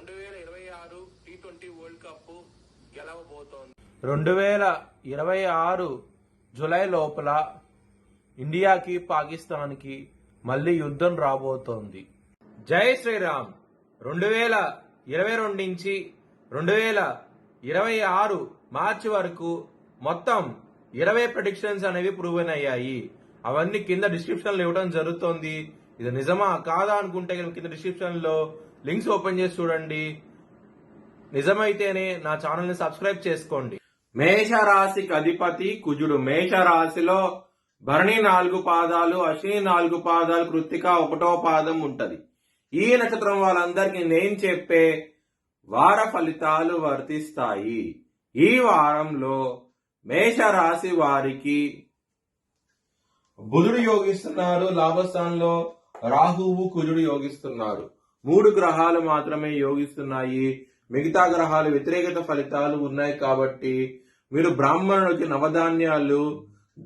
2026 T20 world cup గెలవబోతోంది. 2026 July లోపల ఇండియాకి పాకిస్తాన్కి మళ్ళీ యుద్ధం రాబోతోంది. జై శ్రీరామ్. 2022 నుంచి 2026 మార్చి వరకు మొత్తం 20 ప్రెడిక్షన్స్ అనేవి ప్రూవెన్ అయ్యాయి. అవన్నీ కింద డిస్క్రిప్షన్ లో ఇవ్వడం జరుగుతోంది. ఇది నిజమా కాదా అనుకుంటే కింద డిస్క్రిప్షన్ లో లింక్స్ ఓపెన్ చేసి చూడండి. నిజమైతేనే నా ఛానల్ ని సబ్స్క్రైబ్ చేసుకోండి. మేషరాశికి అధిపతి కుజుడు. మేషరాశిలో భరణి 4 పాదాలు, అశ్విని 4 పాదాలు, కృత్తిక 1వ పాదం ఉంటది. ఈ నక్షత్రం వాళ్ళందరికీ నేను చెప్పే వార ఫలితాలు వర్తిస్తాయి. ఈ వారంలో మేషరాశి వారికి బుధుడు యోగిస్తున్నారు, లాభస్థానంలో రాహువు కుజుడు యోగిస్తున్నారు. 3 గ్రహాలు మాత్రమే యోగిస్తున్నాయి. మిగతా గ్రహాలు వ్యతిరేకత ఫలితాలు ఉన్నాయి. కాబట్టి మీరు బ్రాహ్మణులకి నవధాన్యాలు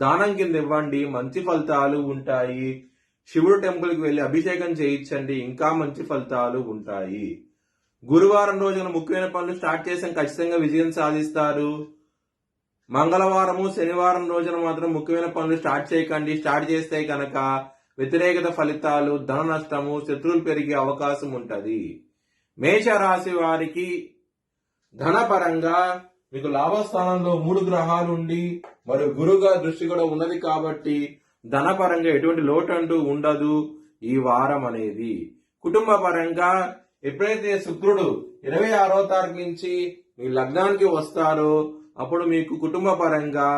దానం కింద ఇవ్వండి, మంచి ఫలితాలు ఉంటాయి. శివుడు టెంపుల్ కి వెళ్లి అభిషేకం చేయించండి, ఇంకా మంచి ఫలితాలు ఉంటాయి. గురువారం రోజున ముఖ్యమైన పనులు స్టార్ట్ చేసాం, ఖచ్చితంగా విజయం సాధిస్తారు. మంగళవారము శనివారం రోజున మాత్రం ముఖ్యమైన పనులు స్టార్ట్ చేయకండి. స్టార్ట్ చేస్తే కనుక వ్యతిరేకత ఫలితాలు, ధన నష్టము, శత్రువులు పెరిగే అవకాశం ఉంటది. మేషరాశి వారికి ధనపరంగా మీకు లాభస్థానంలో 3 గ్రహాలు ఉండి మరియు గురువుగా దృష్టి కూడా ఉన్నది కాబట్టి ధనపరంగా ఎటువంటి లోటు అంటూ ఉండదు ఈ వారం అనేది. కుటుంబ పరంగా ఎప్పుడైతే శుక్రుడు 26వ తారీఖు నుంచి మీ లగ్నానికి వస్తారో అప్పుడు మీకు కుటుంబ పరంగా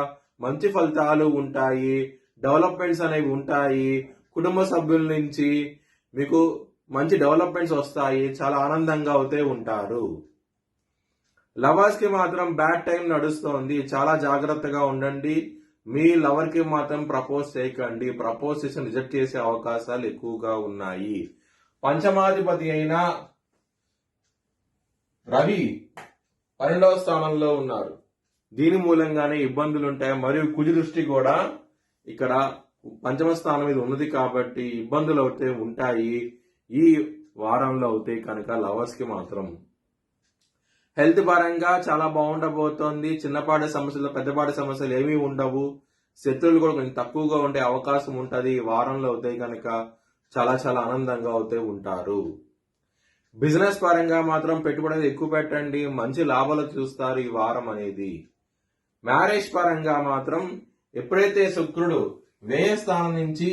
మంచి ఫలితాలు ఉంటాయి, డెవలప్మెంట్స్ అనేవి ఉంటాయి. కుటుంబ సభ్యుల నుంచి మీకు మంచి డెవలప్మెంట్స్ వస్తాయి, చాలా ఆనందంగా అవుతే ఉంటారు. లవర్స్ కి మాత్రం బ్యాడ్ టైం నడుస్తోంది, చాలా జాగ్రత్తగా ఉండండి. మీ లవర్ కి మాత్రం ప్రపోజ్ చేయకండి, ప్రపోజ్ చేసి రిజెక్ట్ చేసే అవకాశాలు ఎక్కువగా ఉన్నాయి. పంచమాధిపతి అయిన రవి 12వ స్థానంలో ఉన్నారు. దీని మూలంగానే ఇబ్బందులు ఉంటాయి. మరియు కుజు దృష్టి కూడా ఇక్కడ పంచమ స్థానం మీద ఉన్నది కాబట్టి ఇబ్బందులు అయితే ఉంటాయి. ఈ వారంలో అవుతాయి కనుక లవర్స్ కి మాత్రం హెల్త్ పరంగా చాలా బాగుండబోతోంది. చిన్నపాటి సమస్యలు, పెద్దపాటి సమస్యలు ఏమీ ఉండవు. శత్రువులు కూడా కొంచెం తక్కువగా ఉండే అవకాశం ఉంటది. ఈ వారంలో అవుతాయి కనుక చాలా చాలా ఆనందంగా అవుతే ఉంటారు. బిజినెస్ పరంగా మాత్రం పెట్టుబడి ఎక్కువ పెట్టండి, మంచి లాభాలు చూస్తారు ఈ వారం అనేది. మ్యారేజ్ పరంగా మాత్రం ఎప్పుడైతే శుక్రుడు వ్యయ స్థానం నుంచి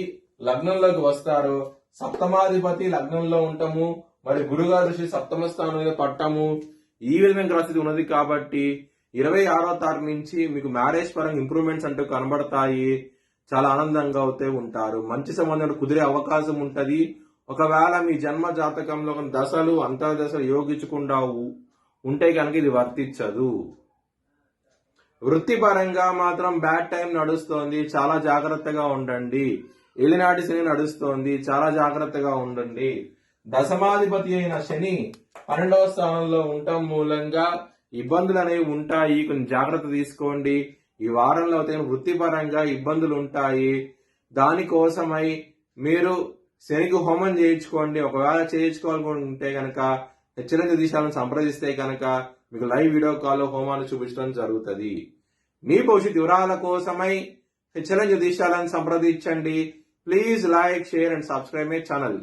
లగ్నంలోకి వస్తారో సప్తమాధిపతి లగ్నంలో ఉంటాము, మరి గురుగారు దృష్టి 7వ స్థానం మీద పట్టము, ఈ విధమైన గ్రహస్థితి ఉన్నది కాబట్టి 26వ తారీఖు నుంచి మీకు మ్యారేజ్ పరంగా ఇంప్రూవ్మెంట్స్ అంటూ కనబడతాయి. చాలా ఆనందంగా అవుతే ఉంటారు. మంచి సంబంధం కుదిరే అవకాశం ఉంటది. ఒకవేళ మీ జన్మ జాతకంలో దశలు అంతర్దశలు యోగించకుండా ఉంటే కనుక ఇది వర్తించదు. వృత్తిపరంగా మాత్రం బ్యాడ్ టైం నడుస్తోంది, చాలా జాగ్రత్తగా ఉండండి. ఏలినాటి శని నడుస్తోంది, చాలా జాగ్రత్తగా ఉండండి. దశమాధిపతి అయిన శని 12వ స్థానంలో ఉండటం మూలంగా ఇబ్బందులు అనేవి ఉంటాయి, కొంచెం జాగ్రత్త తీసుకోండి. ఈ వారంలో అయితే వృత్తిపరంగా ఇబ్బందులు ఉంటాయి. దానికోసమై మీరు శనికి హోమం చేయించుకోండి. ఒకవేళ చేయించుకోవాలనుకుంటే కనుక హెచ్చరిక దిశాలను సంప్రదిస్తే కనుక మీకు లైవ్ వీడియో కాల్ హోమాలు చూపించడం జరుగుతుంది. మీ భవిష్యత్ వివరాల కోసమై హెచ్చరిక దిశాలను సంప్రదించండి. Please like, share and subscribe my channel.